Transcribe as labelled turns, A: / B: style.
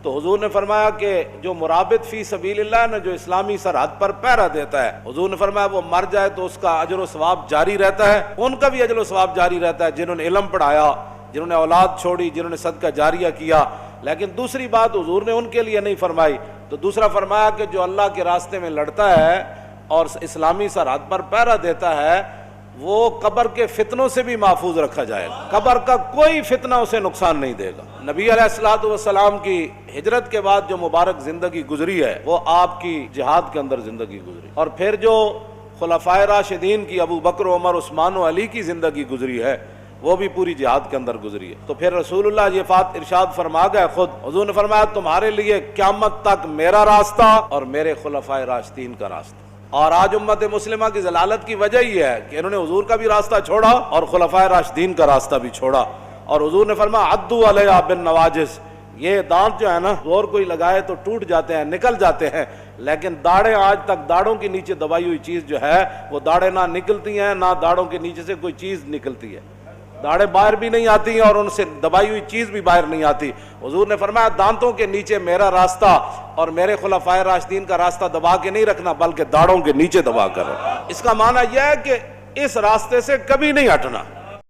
A: تو حضور نے فرمایا کہ جو مرابط فی سبیل اللہ نے، جو اسلامی سرحد پر پہرا دیتا ہے، حضور نے فرمایا وہ مر جائے تو اس کا اجر و ثواب جاری رہتا ہے، ان کا بھی اجر و ثواب جاری رہتا ہے جنہوں نے علم پڑھایا، جنہوں نے اولاد چھوڑی، جنہوں نے صدقہ جاریہ کیا۔ لیکن دوسری بات حضور نے ان کے لیے نہیں فرمائی، تو دوسرا فرمایا کہ جو اللہ کے راستے میں لڑتا ہے اور اسلامی سرحد پر پہرا دیتا ہے، وہ قبر کے فتنوں سے بھی محفوظ رکھا جائے گا، قبر کا کوئی فتنہ اسے نقصان نہیں دے گا۔ نبی علیہ الصلوۃ والسلام کی ہجرت کے بعد جو مبارک زندگی گزری ہے وہ آپ کی جہاد کے اندر زندگی گزری، اور پھر جو خلفائے راشدین کی ابو بکر، عمر، عثمان و علی کی زندگی گزری ہے وہ بھی پوری جہاد کے اندر گزری ہے۔ تو پھر رسول اللہ یہ بات ارشاد فرما گئے خود، حضور نے فرمایا تمہارے لیے قیامت تک میرا راستہ اور میرے خلفائے راشدین کا راستہ۔ اور آج امت مسلمہ کی ضلالت کی وجہ یہ ہے کہ انہوں نے حضور کا بھی راستہ چھوڑا اور خلفائے راشدین کا راستہ بھی چھوڑا، اور حضور نے فرمایا عدوا علیہا بالنواجذ، یہ دانت جو ہے نا زور کوئی لگائے تو ٹوٹ جاتے ہیں، نکل جاتے ہیں، لیکن داڑیں آج تک داڑوں کے نیچے دبائی ہوئی چیز جو ہے وہ داڑیں نہ نکلتی ہیں، نہ داڑوں کے نیچے سے کوئی چیز نکلتی ہے، داڑیں باہر بھی نہیں آتی ہیں اور ان سے دبائی ہوئی چیز بھی باہر نہیں آتی۔ حضور نے فرمایا دانتوں کے نیچے میرا راستہ اور میرے خلفائے راشدین کا راستہ دبا کے نہیں رکھنا بلکہ داڑوں کے نیچے دبا کر رکھنا۔ اس کا معنی یہ ہے کہ اس راستے سے کبھی نہیں ہٹنا۔